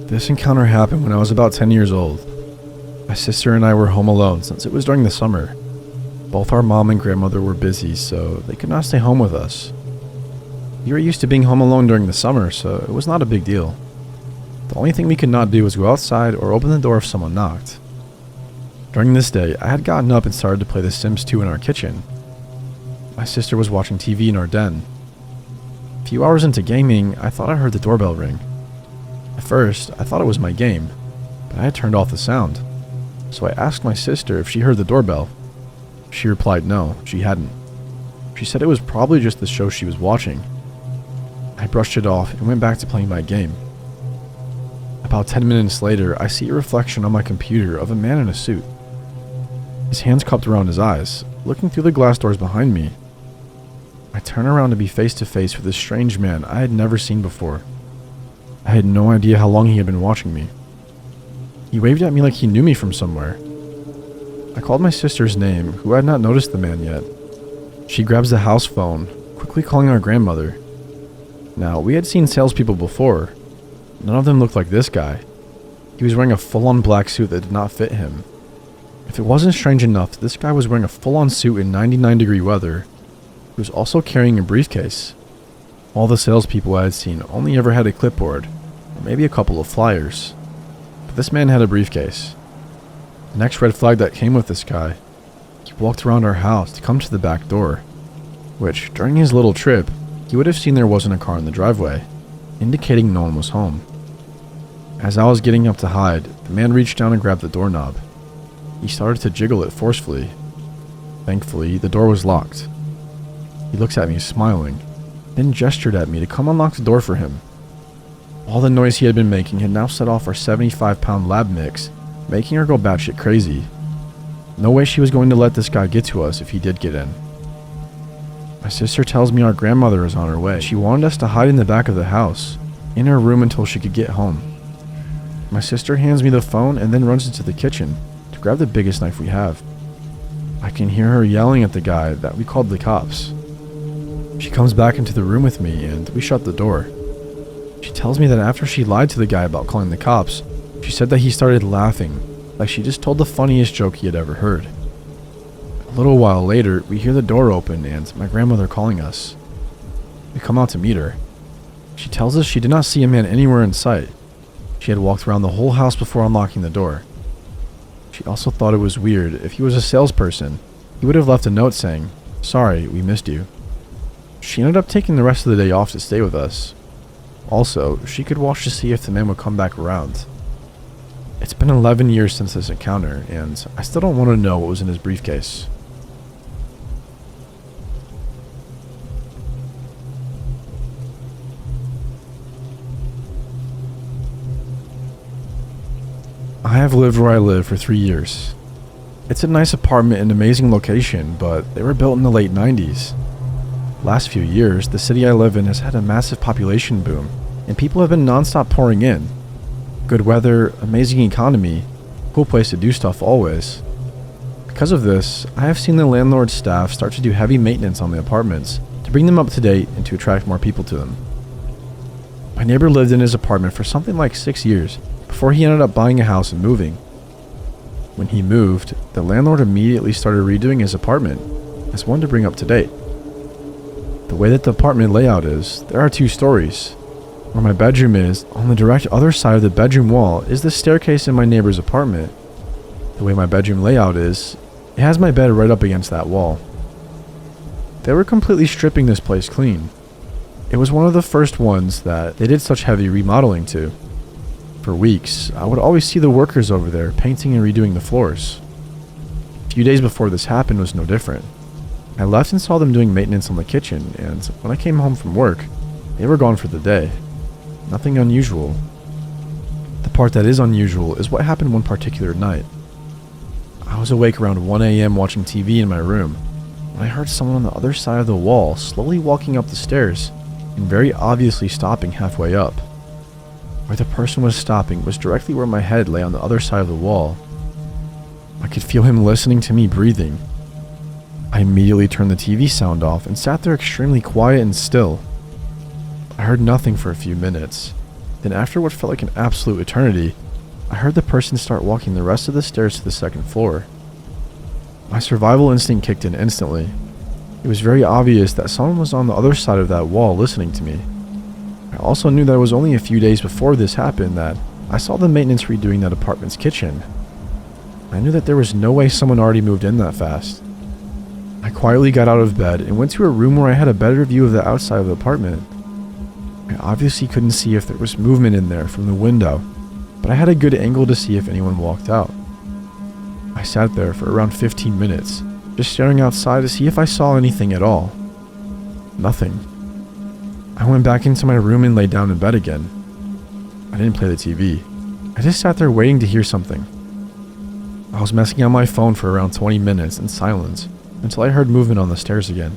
This encounter happened when I was about 10 years old. My sister and I were home alone since it was during the summer. Both our mom and grandmother were busy, so they could not stay home with us. We were used to being home alone during the summer, so it was not a big deal. The only thing we could not do was go outside or open the door if someone knocked. During this day, I had gotten up and started to play The Sims 2 in our kitchen. My sister was watching TV in our den. A few hours into gaming, I thought I heard the doorbell ring. At first, I thought it was my game, but I had turned off the sound. So I asked my sister if she heard the doorbell. She replied no, she hadn't. She said it was probably just the show she was watching. I brushed it off and went back to playing my game. About 10 minutes later, I see a reflection on my computer of a man in a suit. His hands cupped around his eyes, looking through the glass doors behind me. I turn around to be face to face with this strange man I had never seen before. I had no idea how long he had been watching me. He waved at me like he knew me from somewhere. I called my sister's name, who had not noticed the man yet. She grabs the house phone, quickly calling our grandmother. Now, we had seen salespeople before. None of them looked like this guy. He was wearing a full-on black suit that did not fit him. If it wasn't strange enough, this guy was wearing a full-on suit in 99-degree weather. He was also carrying a briefcase. All the salespeople I had seen only ever had a clipboard, or maybe a couple of flyers. But this man had a briefcase. The next red flag that came with this guy, he walked around our house to come to the back door, which, during his little trip, he would have seen there wasn't a car in the driveway, indicating no one was home. As I was getting up to hide, the man reached down and grabbed the doorknob. He started to jiggle it forcefully. Thankfully, the door was locked. He looks at me smiling, then gestured at me to come unlock the door for him. All the noise he had been making had now set off our 75-pound lab mix, making her go batshit crazy. No way she was going to let this guy get to us if he did get in. My sister tells me our grandmother is on her way. She wanted us to hide in the back of the house, in her room until she could get home. My sister hands me the phone and then runs into the kitchen to grab the biggest knife we have. I can hear her yelling at the guy that we called the cops. She comes back into the room with me and we shut the door. She tells me that after she lied to the guy about calling the cops, she said that he started laughing, like she just told the funniest joke he had ever heard. A little while later, we hear the door open and my grandmother calling us. We come out to meet her. She tells us she did not see a man anywhere in sight. She had walked around the whole house before unlocking the door. She also thought it was weird. If he was a salesperson, he would have left a note saying, "Sorry, we missed you." She ended up taking the rest of the day off to stay with us. Also, she could watch to see if the man would come back around. It's been 11 years since this encounter, and I still don't want to know what was in his briefcase. I have lived where I live for 3 years. It's a nice apartment and amazing location, but they were built in the late 90s. Last few years, the city I live in has had a massive population boom, and people have been non-stop pouring in. Good weather, amazing economy, cool place to do stuff always. Because of this, I have seen the landlord's staff start to do heavy maintenance on the apartments to bring them up to date and to attract more people to them. My neighbor lived in his apartment for something like 6 years before he ended up buying a house and moving. When he moved, the landlord immediately started redoing his apartment as one to bring up to date. The way that the apartment layout is, there are 2 stories. Where my bedroom is, on the direct other side of the bedroom wall is the staircase in my neighbor's apartment. The way my bedroom layout is, it has my bed right up against that wall. They were completely stripping this place clean. It was one of the first ones that they did such heavy remodeling to. For weeks, I would always see the workers over there painting and redoing the floors. A few days before this happened was no different. I left and saw them doing maintenance on the kitchen, and when I came home from work, they were gone for the day. Nothing unusual. The part that is unusual is what happened one particular night. I was awake around 1 a.m. watching TV in my room when I heard someone on the other side of the wall slowly walking up the stairs and very obviously stopping halfway up. Where the person was stopping was directly where my head lay on the other side of the wall. I could feel him listening to me breathing. I immediately turned the TV sound off and sat there extremely quiet and still. I heard nothing for a few minutes. Then after what felt like an absolute eternity, I heard the person start walking the rest of the stairs to the second floor. My survival instinct kicked in instantly. It was very obvious that someone was on the other side of that wall listening to me. I also knew that it was only a few days before this happened that I saw the maintenance redoing that apartment's kitchen. I knew that there was no way someone already moved in that fast. I quietly got out of bed and went to a room where I had a better view of the outside of the apartment. I obviously couldn't see if there was movement in there from the window, but I had a good angle to see if anyone walked out. I sat there for around 15 minutes, just staring outside to see if I saw anything at all. Nothing. I went back into my room and lay down in bed again. I didn't play the TV. I just sat there waiting to hear something. I was messing on my phone for around 20 minutes in silence until I heard movement on the stairs again.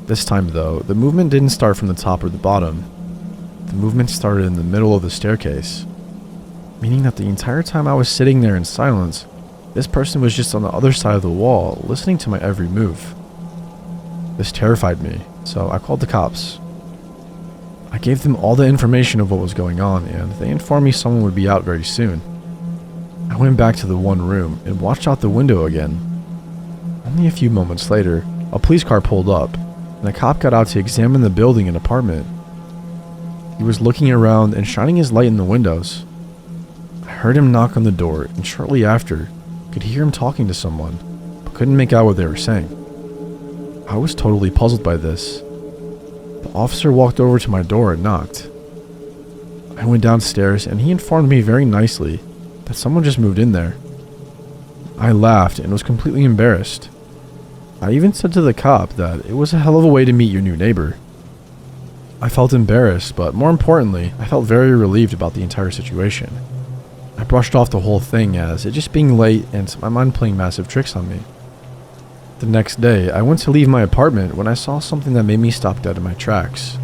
This time though, the movement didn't start from the top or the bottom. The movement started in the middle of the staircase, meaning that the entire time I was sitting there in silence, this person was just on the other side of the wall, listening to my every move. This terrified me, so I called the cops. I gave them all the information of what was going on, and they informed me someone would be out very soon. I went back to the one room and watched out the window again. Only a few moments later, a police car pulled up, and a cop got out to examine the building and apartment. He was looking around and shining his light in the windows. I heard him knock on the door, and shortly after, could hear him talking to someone, but couldn't make out what they were saying. I was totally puzzled by this. The officer walked over to my door and knocked. I went downstairs, and he informed me very nicely that someone just moved in there. I laughed and was completely embarrassed. I even said to the cop that it was a hell of a way to meet your new neighbor. I felt embarrassed, but more importantly, I felt very relieved about the entire situation. I brushed off the whole thing as it just being late and my mind playing massive tricks on me. The next day, I went to leave my apartment when I saw something that made me stop dead in my tracks.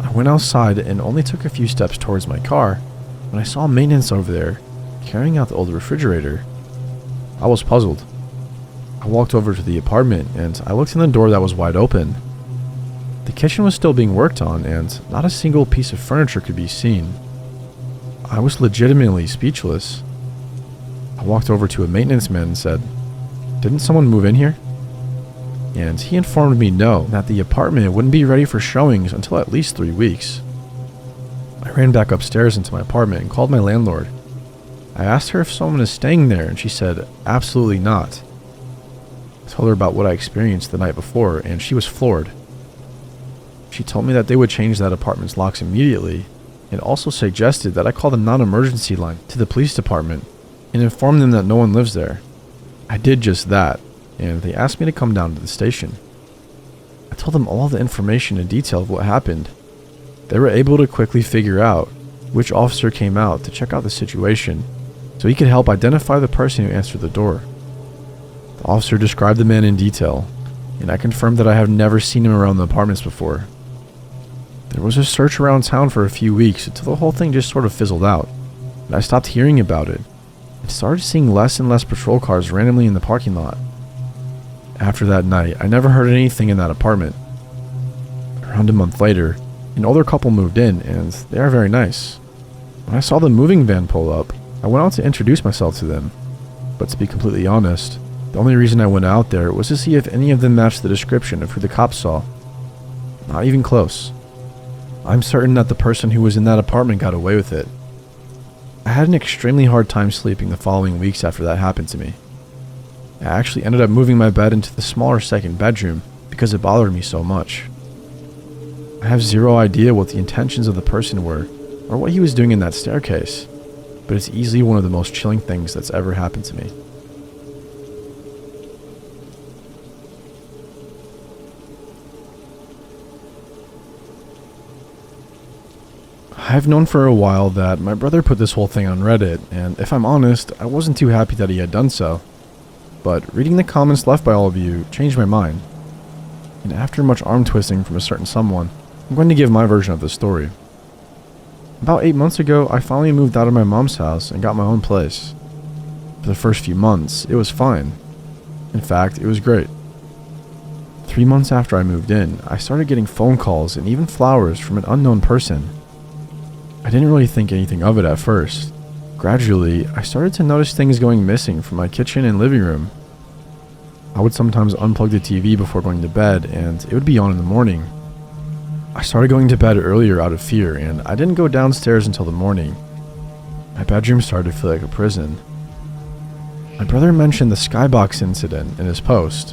I went outside and only took a few steps towards my car when I saw maintenance over there carrying out the old refrigerator. I was puzzled. I walked over to the apartment and I looked in the door that was wide open. The kitchen was still being worked on and not a single piece of furniture could be seen. I was legitimately speechless. I walked over to a maintenance man and said, "Didn't someone move in here?" And he informed me no, that the apartment wouldn't be ready for showings until at least 3 weeks. I ran back upstairs into my apartment and called my landlord. I asked her if someone is staying there and she said, absolutely not. I told her about what I experienced the night before and she was floored. She told me that they would change that apartment's locks immediately and also suggested that I call the non-emergency line to the police department and inform them that no one lives there. I did just that, and they asked me to come down to the station. I told them all the information and detail of what happened. They were able to quickly figure out which officer came out to check out the situation so he could help identify the person who answered the door. The officer described the man in detail, and I confirmed that I have never seen him around the apartments before. There was a search around town for a few weeks until the whole thing just sort of fizzled out, and I stopped hearing about it and started seeing less and less patrol cars randomly in the parking lot. After that night, I never heard anything in that apartment. Around a month later, an older couple moved in, and they are very nice. When I saw the moving van pull up, I went out to introduce myself to them. But to be completely honest, the only reason I went out there was to see if any of them matched the description of who the cops saw. Not even close. I'm certain that the person who was in that apartment got away with it. I had an extremely hard time sleeping the following weeks after that happened to me. I actually ended up moving my bed into the smaller second bedroom because it bothered me so much. I have zero idea what the intentions of the person were or what he was doing in that staircase, but it's easily one of the most chilling things that's ever happened to me. I've known for a while that my brother put this whole thing on Reddit, and if I'm honest, I wasn't too happy that he had done so. But reading the comments left by all of you changed my mind. And after much arm twisting from a certain someone, I'm going to give my version of the story. About 8 months ago, I finally moved out of my mom's house and got my own place. For the first few months, it was fine. In fact, it was great. 3 months after I moved in, I started getting phone calls and even flowers from an unknown person. I didn't really think anything of it at first. Gradually, I started to notice things going missing from my kitchen and living room. I would sometimes unplug the TV before going to bed, and it would be on in the morning. I started going to bed earlier out of fear, and I didn't go downstairs until the morning. My bedroom started to feel like a prison. My brother mentioned the skybox incident in his post,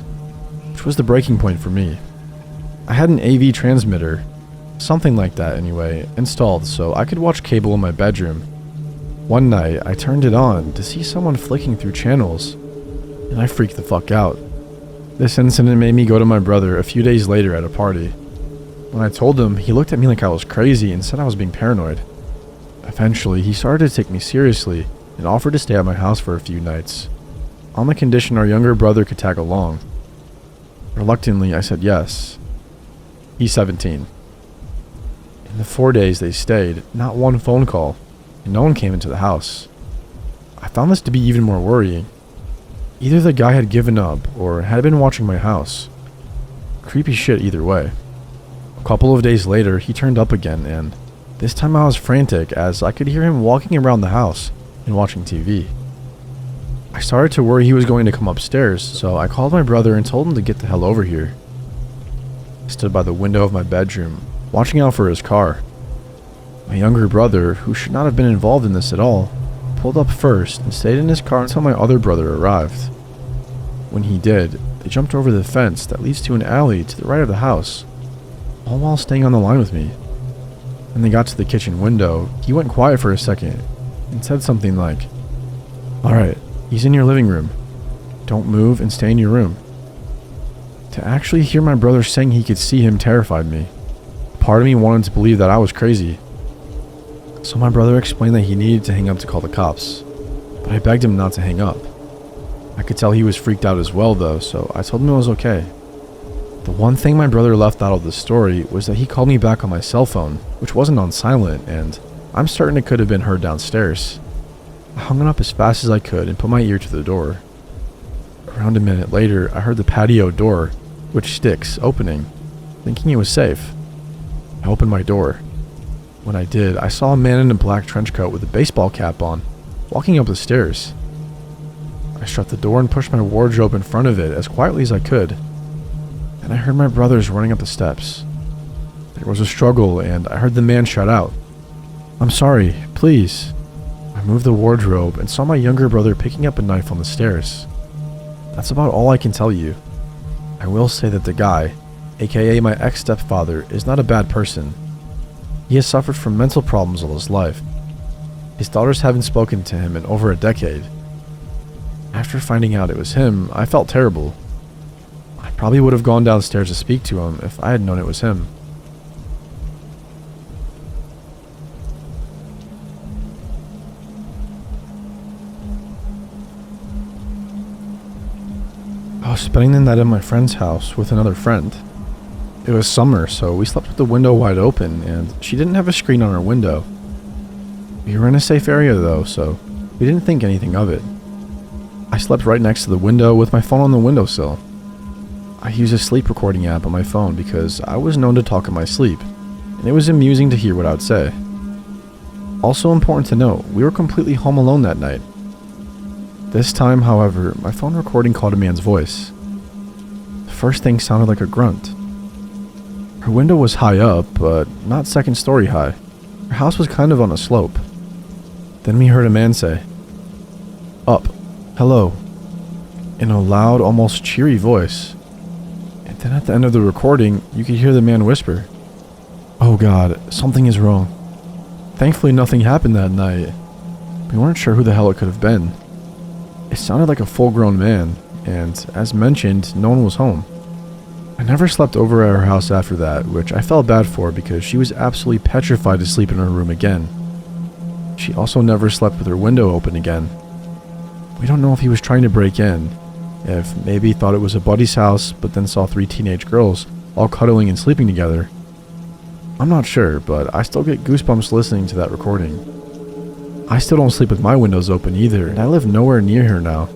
which was the breaking point for me. I had an AV transmitter, something like that anyway, installed so I could watch cable in my bedroom. One night, I turned it on to see someone flicking through channels, and I freaked the fuck out. This incident made me go to my brother a few days later at a party. When I told him, he looked at me like I was crazy and said I was being paranoid. Eventually, he started to take me seriously and offered to stay at my house for a few nights, on the condition our younger brother could tag along. Reluctantly, I said yes. He's 17. In the 4 days they stayed, not one phone call, and no one came into the house. I found this to be even more worrying. Either the guy had given up or had been watching my house. Creepy shit either way. A couple of days later, he turned up again, and this time I was frantic as I could hear him walking around the house and watching TV. I started to worry he was going to come upstairs, so I called my brother and told him to get the hell over here. I stood by the window of my bedroom, watching out for his car. My younger brother, who should not have been involved in this at all, pulled up first and stayed in his car until my other brother arrived. When he did, they jumped over the fence that leads to an alley to the right of the house, all while staying on the line with me. When they got to the kitchen window, he went quiet for a second and said something like, "Alright, he's in your living room. Don't move and stay in your room." To actually hear my brother saying he could see him terrified me. Part of me wanted to believe that I was crazy. So my brother explained that he needed to hang up to call the cops, but I begged him not to hang up. I could tell he was freaked out as well though, so I told him it was okay. The one thing my brother left out of the story was that he called me back on my cell phone, which wasn't on silent, and I'm certain it could have been heard downstairs. I hung it up as fast as I could and put my ear to the door. Around a minute later, I heard the patio door, which sticks, opening, thinking it was safe. I opened my door. When I did, I saw a man in a black trench coat with a baseball cap on, walking up the stairs. I shut the door and pushed my wardrobe in front of it as quietly as I could. And I heard my brothers running up the steps. There was a struggle, and I heard the man shout out, "I'm sorry, please." I moved the wardrobe and saw my younger brother picking up a knife on the stairs. That's about all I can tell you. I will say that the guy, aka my ex-stepfather, is not a bad person. He has suffered from mental problems all his life. His daughters haven't spoken to him in over a decade. After finding out it was him, I felt terrible. I probably would have gone downstairs to speak to him if I had known it was him. I was spending the night at my friend's house with another friend. It was summer, so we slept with the window wide open, and she didn't have a screen on her window. We were in a safe area though, so we didn't think anything of it. I slept right next to the window with my phone on the windowsill. I use a sleep recording app on my phone because I was known to talk in my sleep, and it was amusing to hear what I would say. Also important to note, we were completely home alone that night. This time, however, my phone recording caught a man's voice. The first thing sounded like a grunt. Her window was high up, but not second story high. Her house was kind of on a slope. Then we heard a man say, "Up, hello," in a loud, almost cheery voice. And then at the end of the recording, you could hear the man whisper, "Oh God, something is wrong." Thankfully, nothing happened that night. We weren't sure who the hell it could have been. It sounded like a full-grown man, and as mentioned, no one was home. I never slept over at her house after that, which I felt bad for because she was absolutely petrified to sleep in her room again. She also never slept with her window open again. We don't know if he was trying to break in, if maybe he thought it was a buddy's house but then saw 3 teenage girls all cuddling and sleeping together. I'm not sure, but I still get goosebumps listening to that recording. I still don't sleep with my windows open either, and I live nowhere near her now.